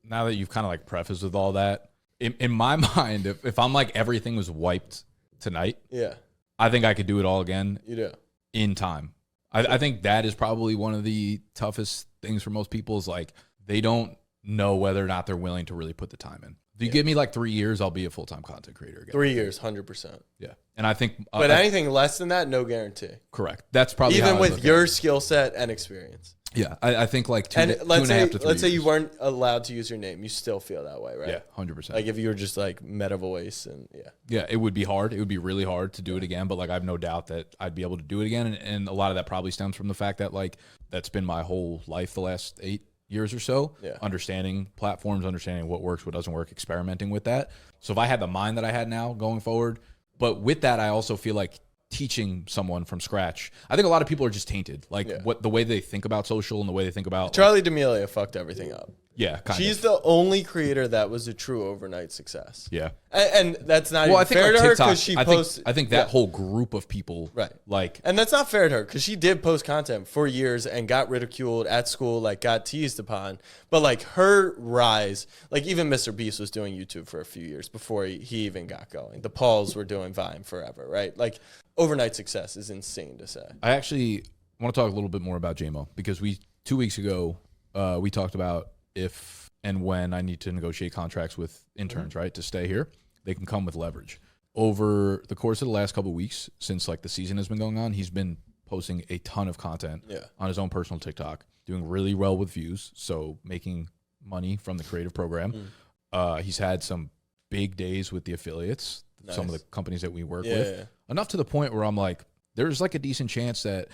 [SPEAKER 1] now that you've kind of like prefaced with all that, in my mind, if I'm like everything was wiped tonight,
[SPEAKER 2] Yeah,
[SPEAKER 1] I think I could do it all again
[SPEAKER 2] you do.
[SPEAKER 1] in time. I think that is probably one of the toughest things for most people is like they don't know whether or not they're willing to really put the time in. If you give me like 3 years, I'll be a full-time content creator again.
[SPEAKER 2] 3 years, 100%.
[SPEAKER 1] Yeah. And I think...
[SPEAKER 2] But anything less than that, no guarantee.
[SPEAKER 1] Correct. That's probably
[SPEAKER 2] even
[SPEAKER 1] how
[SPEAKER 2] with your skill set and experience.
[SPEAKER 1] Yeah. I think like
[SPEAKER 2] And let's say,
[SPEAKER 1] 2.5 to 3
[SPEAKER 2] let's say you
[SPEAKER 1] years.
[SPEAKER 2] weren't allowed to use your name. You still feel that way, right?
[SPEAKER 1] Yeah, 100%.
[SPEAKER 2] Like if you were just like Meta Voice and
[SPEAKER 1] Yeah, it would be hard. It would be really hard to do it again, but like I have no doubt that I'd be able to do it again. And a lot of that probably stems from the fact that like that's been my whole life the last 8 years or so.
[SPEAKER 2] Yeah.
[SPEAKER 1] Understanding platforms, understanding what works, what doesn't work, experimenting with that. So if I had the mind that I had now going forward, but with that, I also feel like teaching someone from scratch. I think a lot of people are just tainted, like what the way they think about social and the way they think about
[SPEAKER 2] Charlie D'Amelio fucked everything up.
[SPEAKER 1] Yeah,
[SPEAKER 2] She's the only creator that was a true overnight success.
[SPEAKER 1] Yeah.
[SPEAKER 2] And that's not
[SPEAKER 1] Well,
[SPEAKER 2] even
[SPEAKER 1] I think
[SPEAKER 2] fair
[SPEAKER 1] like
[SPEAKER 2] to her
[SPEAKER 1] TikTok,
[SPEAKER 2] because she posts.
[SPEAKER 1] I think that whole group of people,
[SPEAKER 2] Right.
[SPEAKER 1] like,
[SPEAKER 2] And that's not fair to her because she did post content for years and got ridiculed at school, like got teased upon. But like her rise, like even Mr. Beast was doing YouTube for a few years before he even got going. The Pauls were doing Vine forever, right? Like overnight success is insane to say.
[SPEAKER 1] I actually want to talk a little bit more about JMO because 2 weeks ago, we talked about if and when I need to negotiate contracts with interns, right, to stay here, they can come with leverage. Over the course of the last couple of weeks, since like the season has been going on, he's been posting a ton of content on his own personal TikTok, doing really well with views, so making money from the creative program. He's had some big days with the affiliates, some of the companies that we work with, enough to the point where I'm like, there's like a decent chance that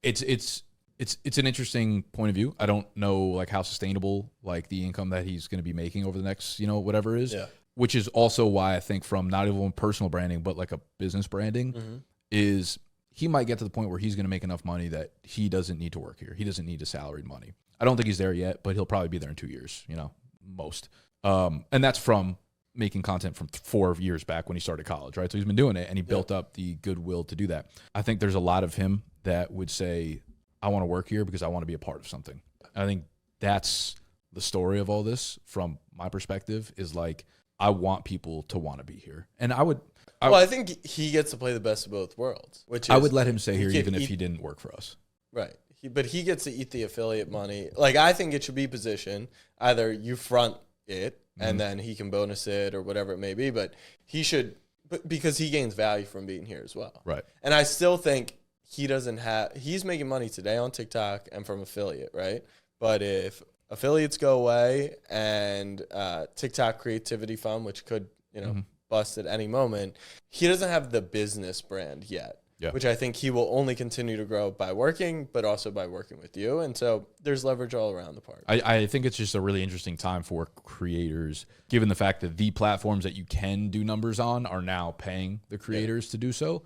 [SPEAKER 1] it's an interesting point of view. I don't know like how sustainable like the income that he's going to be making over the next, you know, whatever it is, which is also why I think from not even personal branding, but like a business branding is he might get to the point where he's going to make enough money that he doesn't need to work here. He doesn't need a salaried money. I don't think he's there yet, but he'll probably be there in 2 years, you know, most. And that's from making content from 4 years back when he started college, right? So he's been doing it and he built up the goodwill to do that. I think there's a lot of him that would say, I want to work here because I want to be a part of something. I think that's the story of all this from my perspective is like, I want people to want to be here. And I
[SPEAKER 2] think he gets to play the best of both worlds, which is
[SPEAKER 1] I would let him stay here even if he didn't work for us.
[SPEAKER 2] Right. But he gets to eat the affiliate money. Like, I think it should be positioned. Either you front it and then he can bonus it or whatever it may be, but he should, because he gains value from being here as well.
[SPEAKER 1] Right.
[SPEAKER 2] And I still think he's making money today on TikTok and from affiliate, right? But if affiliates go away and TikTok Creativity Fund, which could, you know, bust at any moment, he doesn't have the business brand yet. Yeah. Which I think he will only continue to grow by working, but also by working with you. And so there's leverage all around the park.
[SPEAKER 1] I think it's just a really interesting time for creators, given the fact that the platforms that you can do numbers on are now paying the creators to do so.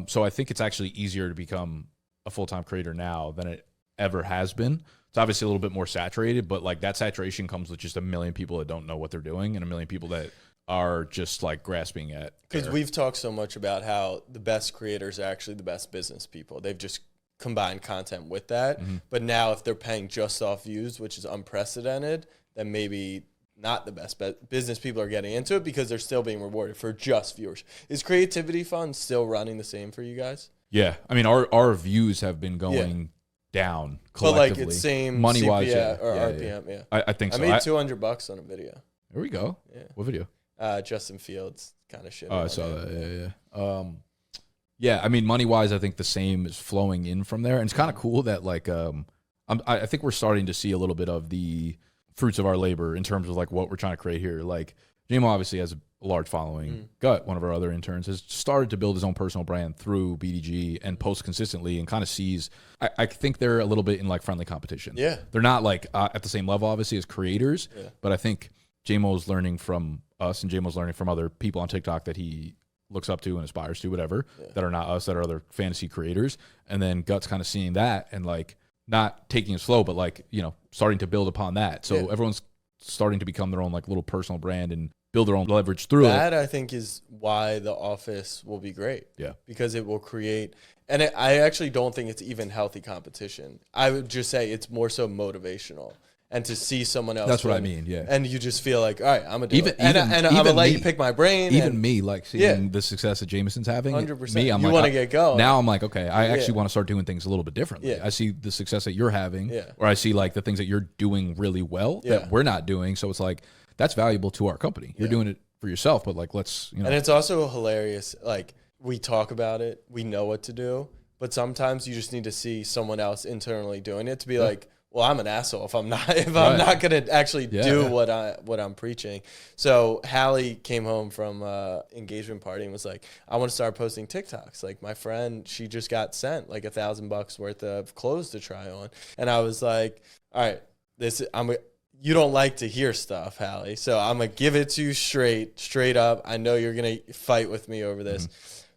[SPEAKER 1] So I think it's actually easier to become a full-time creator now than it ever has been. It's obviously a little bit more saturated, but like that saturation comes with just a million people that don't know what they're doing and a million people that are just like grasping at.
[SPEAKER 2] Because we've talked so much about how the best creators are actually the best business people. They've just combined content with that. But now if they're paying just off views, which is unprecedented, then maybe not the best business people are getting into it because they're still being rewarded for just viewers. Is Creativity Fund still running the same for you guys?
[SPEAKER 1] Yeah. I mean, our views have been going down collectively.
[SPEAKER 2] But like it's same
[SPEAKER 1] money-wise,
[SPEAKER 2] CPM or RPM,
[SPEAKER 1] I think so.
[SPEAKER 2] I made $200 on a video.
[SPEAKER 1] There we go.
[SPEAKER 2] Yeah.
[SPEAKER 1] What video?
[SPEAKER 2] Justin Fields kind of shit.
[SPEAKER 1] Oh, I saw that. Yeah. Yeah, I mean, money-wise, I think the same is flowing in from there. And it's kind of cool that, like, I think we're starting to see a little bit of the fruits of our labor in terms of, like, what we're trying to create here. Like, JMO obviously has a large following. Gut, one of our other interns, has started to build his own personal brand through BDG and posts consistently and kind of sees, I think they're a little bit in, like, friendly competition.
[SPEAKER 2] Yeah.
[SPEAKER 1] They're not, like, at the same level, obviously, as creators. Yeah. But I think JMO's learning from us and JMO's learning from other people on TikTok that he looks up to and aspires to, whatever, that are not us, that are other fantasy creators. And then Gut's kind of seeing that and like not taking it slow, but like, starting to build upon that. So everyone's starting to become their own like little personal brand and build their own leverage through
[SPEAKER 2] that.
[SPEAKER 1] it.
[SPEAKER 2] I think is why The Office will be great.
[SPEAKER 1] Yeah.
[SPEAKER 2] Because it will create, and I actually don't think it's even healthy competition. I would just say it's more so motivational. And to see someone else.
[SPEAKER 1] That's what I mean, yeah.
[SPEAKER 2] And you just feel like, all right, I'm going to do it.
[SPEAKER 1] And
[SPEAKER 2] I'm going to let you pick my brain.
[SPEAKER 1] Even me, like seeing the success that Jameson's having.
[SPEAKER 2] 100%.
[SPEAKER 1] Me, I'm
[SPEAKER 2] you
[SPEAKER 1] like,
[SPEAKER 2] want to get going.
[SPEAKER 1] Now I'm like, okay, I actually want to start doing things a little bit differently.
[SPEAKER 2] Yeah.
[SPEAKER 1] I see the success that you're having, or I see like the things that you're doing really well that we're not doing. So it's like, that's valuable to our company. You're doing it for yourself, but like, let's,
[SPEAKER 2] And it's also hilarious. Like, we talk about it, we know what to do, but sometimes you just need to see someone else internally doing it to be like, well, I'm an asshole if I'm not I'm not gonna actually do what I'm preaching. So Hallie came home from engagement party and was like, I want to start posting TikToks. Like, my friend, she just got sent like $1,000 worth of clothes to try on, and I was like, all right, you don't like to hear stuff, Hallie, so I'm gonna give it to you straight up. I know you're gonna fight with me over this,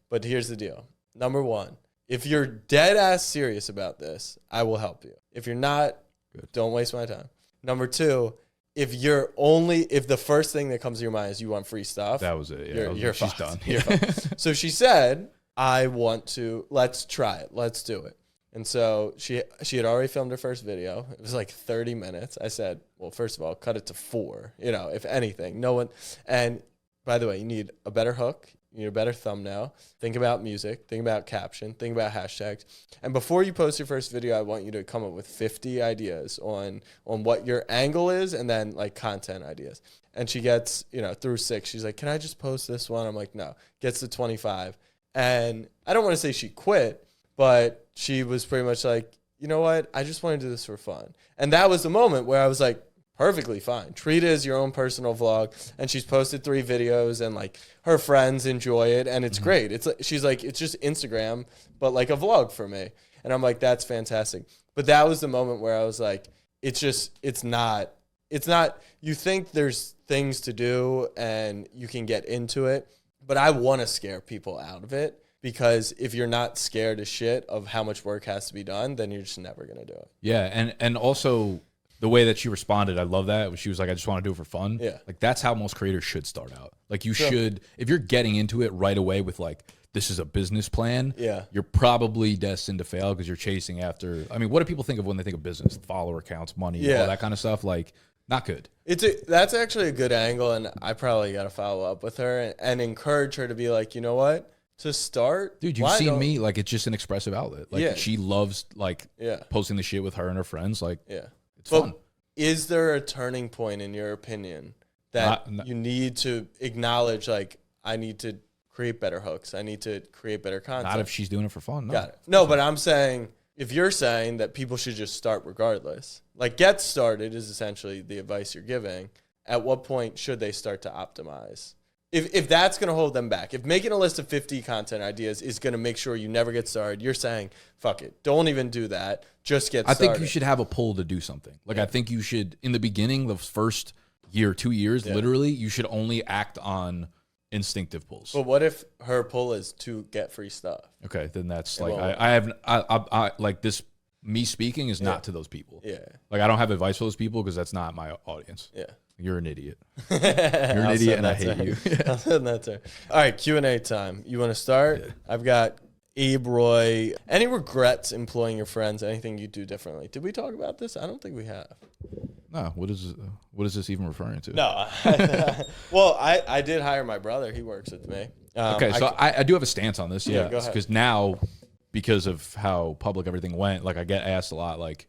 [SPEAKER 2] but here's the deal. Number one, if you're dead ass serious about this, I will help you. If you're not, don't waste my time. Number two, if the first thing that comes to your mind is you want free stuff,
[SPEAKER 1] that was it. Yeah,
[SPEAKER 2] she's
[SPEAKER 1] done.
[SPEAKER 2] You're fine. So she said, let's try it. Let's do it. And so she had already filmed her first video. It was like 30 minutes. I said, well, first of all, cut it to 4, if anything. And by the way, you need a better hook. You need a better thumbnail. Think about music. Think about caption. Think about hashtags. And before you post your first video, I want you to come up with 50 ideas on what your angle is, and then like content ideas. And she gets, through 6. She's like, can I just post this one? I'm like, no. Gets to 25. And I don't want to say she quit, but she was pretty much like, you know what? I just want to do this for fun. And that was the moment where I was like, perfectly fine. Treat it as your own personal vlog. And she's posted 3 videos, and like her friends enjoy it, and it's great. It's like, she's like, it's just Instagram, but like a vlog for me. And I'm like, that's fantastic. But that was the moment where I was like, it's not, you think there's things to do and you can get into it, but I want to scare people out of it, because if you're not scared as shit of how much work has to be done, then you're just never going to do it.
[SPEAKER 1] Yeah. And also, the way that she responded, I love that. She was like, I just want to do it for fun.
[SPEAKER 2] Yeah.
[SPEAKER 1] Like, that's how most creators should start out. Like, you should, if you're getting into it right away with like, this is a business plan, you're probably destined to fail, because you're chasing after, what do people think of when they think of business? Follower counts, money, all that kind of stuff. Like, not good.
[SPEAKER 2] That's actually a good angle, and I probably got to follow up with her and encourage her to be like, you know what? To start,
[SPEAKER 1] dude, you've seen me. Like, it's just an expressive outlet. Like, she loves like posting the shit with her and her friends. Like, it's fun.
[SPEAKER 2] Is there a turning point in your opinion that you need to acknowledge? Like, I need to create better hooks. I need to create better content.
[SPEAKER 1] Not if she's doing it for fun. No.
[SPEAKER 2] Got it. No, but I'm saying, if you're saying that people should just start regardless, like get started is essentially the advice you're giving. At what point should they start to optimize? If that's going to hold them back, if making a list of 50 content ideas is going to make sure you never get started, you're saying, fuck it. Don't even do that. Just get started.
[SPEAKER 1] I think you should have a pull to do something. Like, I think you should, in the beginning, the first year, 2 years, literally, you should only act on instinctive pulls.
[SPEAKER 2] But what if her pull is to get free stuff?
[SPEAKER 1] Okay, then that's like, I like this, me speaking is not to those people.
[SPEAKER 2] Yeah.
[SPEAKER 1] Like, I don't have advice for those people, because that's not my audience.
[SPEAKER 2] Yeah.
[SPEAKER 1] You're an idiot. You're an idiot, and I hate you.
[SPEAKER 2] I'll send that to her. All right, Q&A time. You want to start? Yeah. I've got Abe Roy. Any regrets employing your friends? Anything you do differently? Did we talk about this? I don't think we have.
[SPEAKER 1] No. What is this even referring to?
[SPEAKER 2] No. Well, I did hire my brother. He works with me.
[SPEAKER 1] Okay, so I do have a stance on this. Yeah,
[SPEAKER 2] go ahead.
[SPEAKER 1] Because now, because of how public everything went, like, I get asked a lot, like,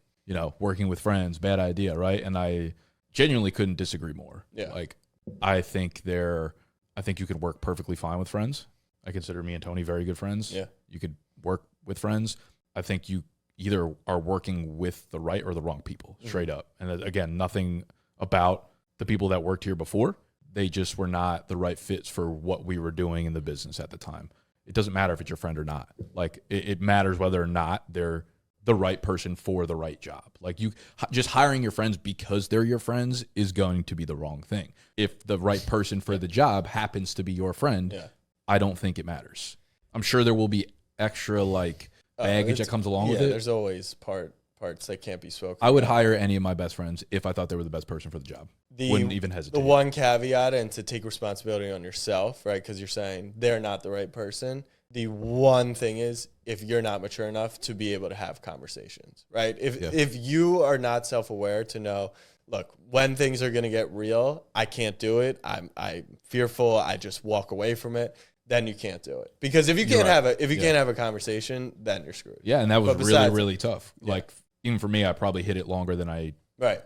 [SPEAKER 1] working with friends, bad idea, right? And I genuinely couldn't disagree more.
[SPEAKER 2] Yeah.
[SPEAKER 1] Like, I think you could work perfectly fine with friends. I consider me and Tony very good friends.
[SPEAKER 2] Yeah.
[SPEAKER 1] You could work with friends. I think you either are working with the right or the wrong people, straight up. And again, nothing about the people that worked here before. They just were not the right fits for what we were doing in the business at the time. It doesn't matter if it's your friend or not. Like, it matters whether or not they're the right person for the right job. Like, you just hiring your friends because they're your friends is going to be the wrong thing. If the right person for the job happens to be your friend, I don't think it matters. I'm sure there will be extra like baggage that comes along with it.
[SPEAKER 2] There's always part parts that can't be spoken.
[SPEAKER 1] I would hire any of my best friends if I thought they were the best person for the job. Wouldn't even hesitate.
[SPEAKER 2] The one caveat, and to take responsibility on yourself, right? Because you're saying they're not the right person. The one thing is, if you're not mature enough to be able to have conversations, right? If you are not self-aware to know, look, when things are going to get real, I can't do it. I'm fearful. I just walk away from it. Then you can't do it, because if you can't have a conversation, then you're screwed.
[SPEAKER 1] Yeah, and that was really, really tough. Yeah. Like, even for me, I probably hit it longer than I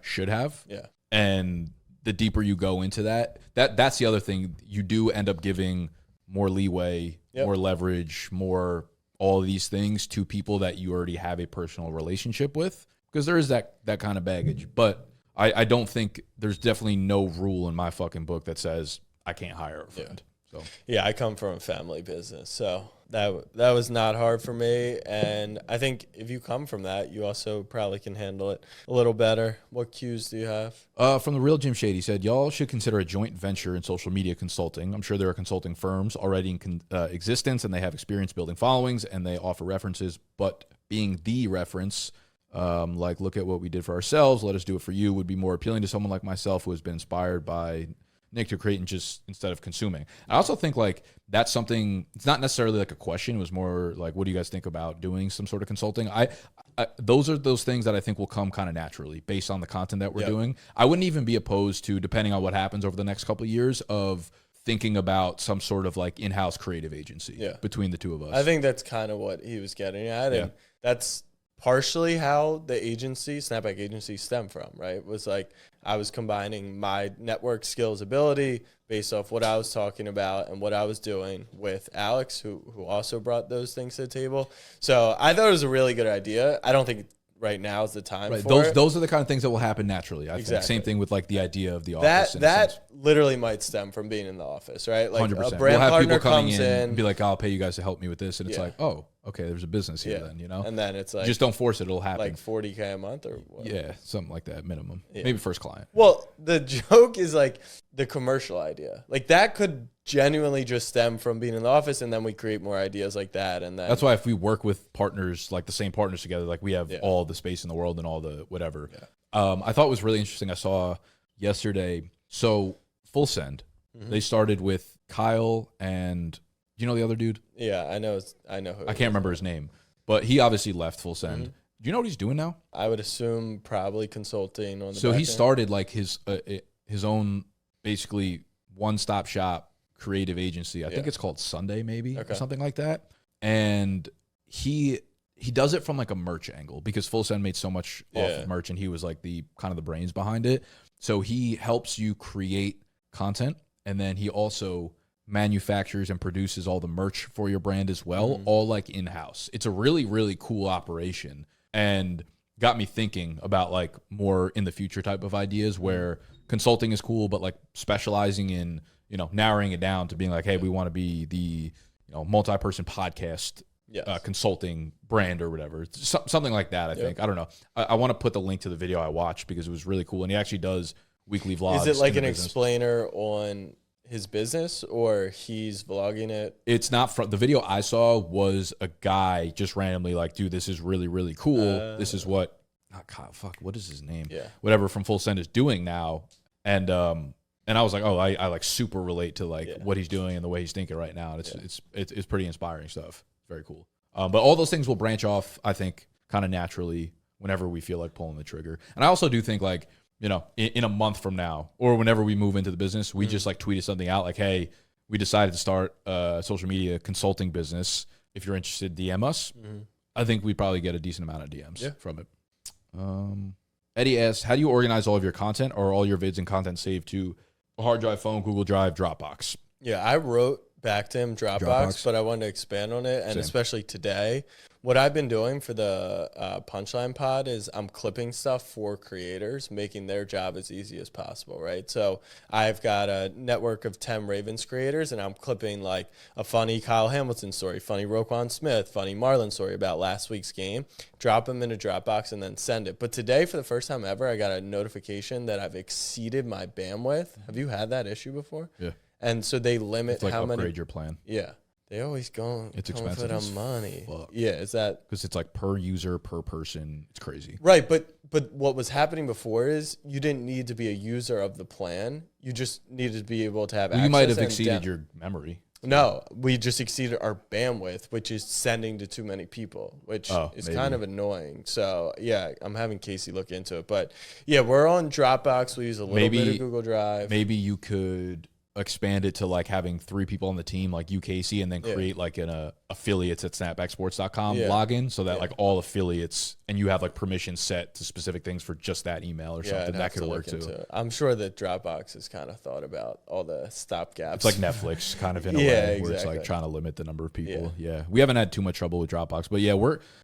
[SPEAKER 1] should have.
[SPEAKER 2] Yeah,
[SPEAKER 1] and the deeper you go into that's the other thing. You do end up giving more leeway, more leverage, more all of these things to people that you already have a personal relationship with, because there is that kind of baggage. But I don't think there's definitely no rule in my fucking book that says I can't hire a friend. So
[SPEAKER 2] yeah, I come from a family business, so that was not hard for me. And I think if you come from that, you also probably can handle it a little better. What cues do you have?
[SPEAKER 1] From the Real Jim Shady, said, y'all should consider a joint venture in social media consulting. I'm sure there are consulting firms already in existence, and they have experience building followings, and they offer references. But being the reference, like, look at what we did for ourselves, let us do it for you, would be more appealing to someone like myself who has been inspired by Nick to create and just instead of consuming. I also think like that's something, it's not necessarily like a question. It was more like, what do you guys think about doing some sort of consulting? Those are those things that I think will come kind of naturally based on the content that we're doing. I wouldn't even be opposed to, depending on what happens over the next couple of years, of thinking about some sort of like in-house creative agency between the two of us.
[SPEAKER 2] I think that's kind of what he was getting at. And that's partially how the agency, Snapback agency, stemmed from, right? It was like I was combining my network skills ability based off what I was talking about and what I was doing with Alex, who also brought those things to the table. So I thought it was a really good idea. I don't think right now is the time for it.
[SPEAKER 1] Those are the kind of things that will happen naturally. I think. Same thing with like the idea of the office.
[SPEAKER 2] That literally might stem from being in the office, right? Like
[SPEAKER 1] 100%.
[SPEAKER 2] a brand
[SPEAKER 1] we'll have
[SPEAKER 2] partner
[SPEAKER 1] people coming
[SPEAKER 2] comes
[SPEAKER 1] in
[SPEAKER 2] in
[SPEAKER 1] and be like, I'll pay you guys to help me with this. And it's like, oh, okay, there's a business here then, you know?
[SPEAKER 2] And then it's like,
[SPEAKER 1] just don't force it. It'll happen.
[SPEAKER 2] Like $40K a month or what?
[SPEAKER 1] Yeah, something like that, minimum. Maybe first client.
[SPEAKER 2] Well, the joke is like the commercial idea. Like that could genuinely just stem from being in the office, and then we create more ideas like that. And then
[SPEAKER 1] that's why if we work with partners, like the same partners together, like we have all the space in the world and all the whatever. I thought it was really interesting. I saw yesterday, so Full Send, they started with Kyle and, you know the other dude?
[SPEAKER 2] Yeah, I know who.
[SPEAKER 1] I can't remember his name, but he obviously left Full Send. Do you know what he's doing now?
[SPEAKER 2] I would assume probably consulting on the
[SPEAKER 1] So
[SPEAKER 2] back
[SPEAKER 1] he
[SPEAKER 2] end.
[SPEAKER 1] started like his own basically one-stop shop creative agency. I think it's called Sunday maybe or something like that. And he does it from like a merch angle, because Full Send made so much off of merch, and he was like the kind of the brains behind it. So he helps you create content, and then he also manufactures and produces all the merch for your brand as well, all like in-house. It's a really, really cool operation, and got me thinking about like more in the future type of ideas where consulting is cool, but like specializing in, you know, narrowing it down to being like, hey, we want to be the, you know, multi-person podcast consulting brand or whatever. Something like that, I think. I don't know. I want to put the link to the video I watched because it was really cool. And he actually does weekly vlogs.
[SPEAKER 2] Is it like an explainer on his business, or he's vlogging it?
[SPEAKER 1] It's not from the video I saw was a guy just randomly like, dude, this is really, really cool. This is what, what is his name? Whatever from Full Send is doing now. And I was like, oh, I like super relate to like what he's doing and the way he's thinking right now. And it's pretty inspiring stuff. Very cool. But all those things will branch off, I think, kind of naturally whenever we feel like pulling the trigger. And I also do think like, you know, in a month from now or whenever we move into the business, we just like tweeted something out like, hey, we decided to start a social media consulting business. If you're interested, DM us. I think we'd probably get a decent amount of DMs from it. Eddie asks, how do you organize all of your content, or all your vids and content saved to a hard drive, phone, Google Drive, Dropbox?
[SPEAKER 2] Yeah, I wrote back to him Dropbox, but I wanted to expand on it. And especially today, what I've been doing for the Punchline Pod is I'm clipping stuff for creators, making their job as easy as possible, right? So I've got a network of 10 Ravens creators, and I'm clipping like a funny Kyle Hamilton story, funny Roquan Smith, funny Marlon story about last week's game, drop them in a Dropbox, and then send it. But today, for the first time ever, I got a notification that I've exceeded my bandwidth. Have you had that issue before?
[SPEAKER 1] Yeah.
[SPEAKER 2] And so they limit
[SPEAKER 1] like
[SPEAKER 2] how many.
[SPEAKER 1] Upgrade your plan.
[SPEAKER 2] Yeah. They always go.
[SPEAKER 1] It's
[SPEAKER 2] come
[SPEAKER 1] expensive
[SPEAKER 2] for
[SPEAKER 1] as
[SPEAKER 2] the money.
[SPEAKER 1] fuck.
[SPEAKER 2] Yeah, is that
[SPEAKER 1] Because it's like per user, per person. It's crazy.
[SPEAKER 2] right? But what was happening before is you didn't need to be a user of the plan. You just needed to be able to have.
[SPEAKER 1] Well,
[SPEAKER 2] access
[SPEAKER 1] you might have
[SPEAKER 2] and
[SPEAKER 1] exceeded your memory.
[SPEAKER 2] No, we just exceeded our bandwidth, which is sending to too many people, which is
[SPEAKER 1] maybe.
[SPEAKER 2] kind of annoying. So yeah, I'm having Casey look into it. But yeah, we're on Dropbox. We use a little bit of Google Drive.
[SPEAKER 1] Maybe you could expand it to like having 3 people on the team, like you, Casey, and then create like an affiliates at snapbacksports.com login so that like all affiliates and you have like permission set to specific things for just that email or something. That could work too.
[SPEAKER 2] I'm sure that Dropbox has kind of thought about all the stopgaps.
[SPEAKER 1] It's like Netflix kind of in a way where it's like trying to limit the number of people. Yeah. We haven't had too much trouble with Dropbox, but yeah,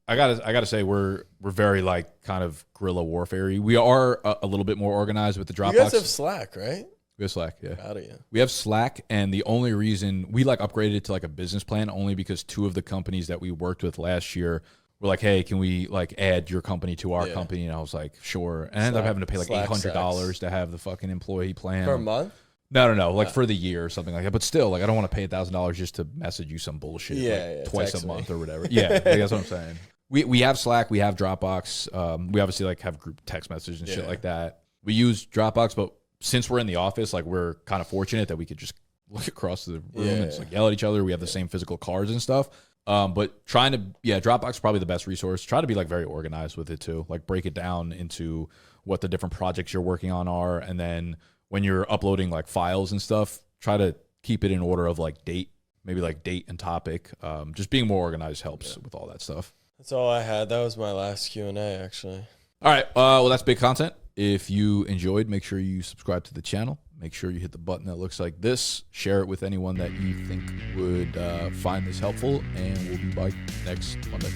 [SPEAKER 1] I gotta say we're very like kind of guerrilla warfare-y. We are a little bit more organized with the Dropbox.
[SPEAKER 2] You guys have Slack, right?
[SPEAKER 1] We have Slack, yeah.
[SPEAKER 2] Proud of you.
[SPEAKER 1] We have Slack, and the only reason we like upgraded it to like a business plan only because 2 of the companies that we worked with last year were like, "Hey, can we like add your company to our company?" And I was like, "Sure." And I ended up having to pay like $800 to have the fucking employee plan
[SPEAKER 2] per month.
[SPEAKER 1] No, like for the year or something like that. But still, like I don't want to pay $1,000 just to message you some bullshit, twice a month or whatever. Yeah, like, that's what I'm saying. We have Slack, we have Dropbox. We obviously like have group text messages and shit like that. We use Dropbox, but since we're in the office, like we're kind of fortunate that we could just look across the room and just, like yell at each other. We have the same physical cards and stuff. But Dropbox is probably the best resource. Try to be like very organized with it too. Like break it down into what the different projects you're working on are, and then when you're uploading like files and stuff, try to keep it in order of like date, maybe like date and topic. Just being more organized helps with all that stuff.
[SPEAKER 2] That's all I had. That was my last Q&A actually.
[SPEAKER 1] All right. Well, that's big content. If you enjoyed, make sure you subscribe to the channel. Make sure you hit the button that looks like this. Share it with anyone that you think would find this helpful. And we'll be back next Monday.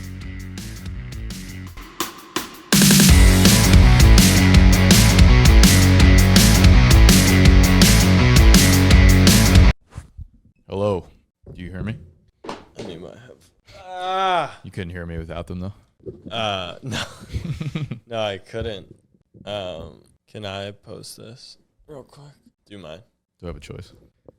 [SPEAKER 1] Hello. Do you hear me?
[SPEAKER 2] I need my headphones.
[SPEAKER 1] You couldn't hear me without them, though?
[SPEAKER 2] No. No, I couldn't. Can I post this real quick? Do you mind?
[SPEAKER 1] Do I have a choice?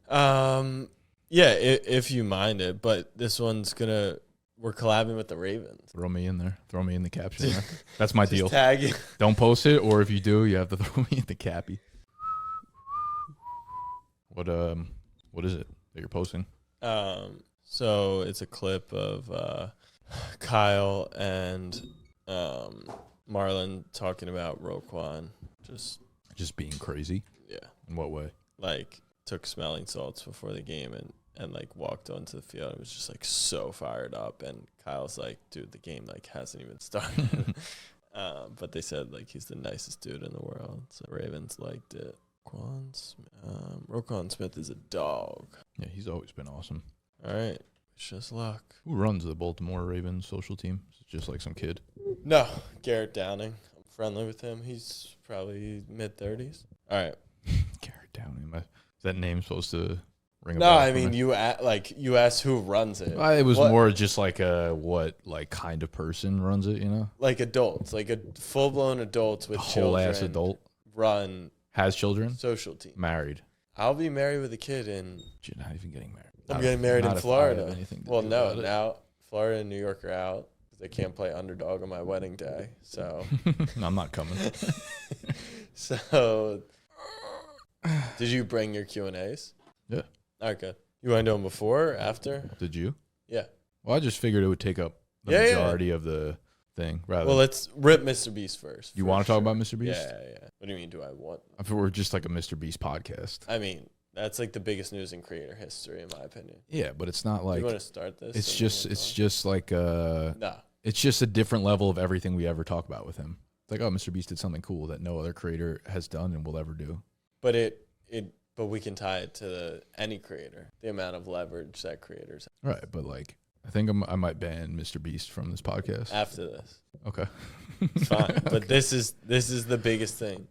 [SPEAKER 2] Yeah, if you mind it, but this one's we're collabing with the Ravens.
[SPEAKER 1] Throw me in there. Throw me in the caption. There. That's my deal.
[SPEAKER 2] Tag it.
[SPEAKER 1] Don't post it, or if you do, you have to throw me in the cappy. What is it that you're posting?
[SPEAKER 2] So it's a clip of Kyle and Marlon talking about Roquan
[SPEAKER 1] just being crazy.
[SPEAKER 2] Yeah.
[SPEAKER 1] In what way?
[SPEAKER 2] Like took smelling salts before the game and like walked onto the field and was just like so fired up, and Kyle's like, dude, the game like hasn't even started. But they said like he's the nicest dude in the world. So Ravens liked it. Roquan Smith is a dog.
[SPEAKER 1] Yeah, he's always been awesome.
[SPEAKER 2] All right. Wish us luck.
[SPEAKER 1] Who runs the Baltimore Ravens social team? Is it just like some kid?
[SPEAKER 2] No, Garrett Downing. I'm friendly with him. He's probably mid-30s. All right.
[SPEAKER 1] Garrett Downing. Is that name supposed to ring a
[SPEAKER 2] No,
[SPEAKER 1] bell?
[SPEAKER 2] I mean, you asked who runs it.
[SPEAKER 1] It was more just like what kind of person runs it, you know?
[SPEAKER 2] Like adults, like a full-blown adults with children.
[SPEAKER 1] Whole-ass adult.
[SPEAKER 2] Run.
[SPEAKER 1] Has children?
[SPEAKER 2] Social team.
[SPEAKER 1] Married.
[SPEAKER 2] I'll be married with a kid in...
[SPEAKER 1] You're not even getting married.
[SPEAKER 2] I'm getting married in Florida.
[SPEAKER 1] Well, no,
[SPEAKER 2] now Florida and New York are out because they can't play underdog on my wedding day. So
[SPEAKER 1] I'm not coming.
[SPEAKER 2] So did you bring your Q&As?
[SPEAKER 1] Yeah.
[SPEAKER 2] All right, good. You want to do them before or after?
[SPEAKER 1] Did you?
[SPEAKER 2] Yeah.
[SPEAKER 1] Well, I just figured it would take up the majority of the thing.
[SPEAKER 2] Well, let's rip Mr. Beast first.
[SPEAKER 1] You want to talk about Mr. Beast?
[SPEAKER 2] Yeah. What do you mean, do I want?
[SPEAKER 1] I feel we're just like a Mr. Beast podcast.
[SPEAKER 2] I mean, that's like the biggest news in creator history, in my opinion.
[SPEAKER 1] Yeah, but it's not like...
[SPEAKER 2] You want to start this?
[SPEAKER 1] It's just like...
[SPEAKER 2] No.
[SPEAKER 1] It's just a different level of everything we ever talk about with him. It's like, oh, Mr. Beast did something cool that no other creator has done and will ever do.
[SPEAKER 2] But but we can tie it to any creator, the amount of leverage that creators have.
[SPEAKER 1] Right, but like, I think I might ban Mr. Beast from this podcast.
[SPEAKER 2] After this.
[SPEAKER 1] Okay.
[SPEAKER 2] It's fine. But this is the biggest thing.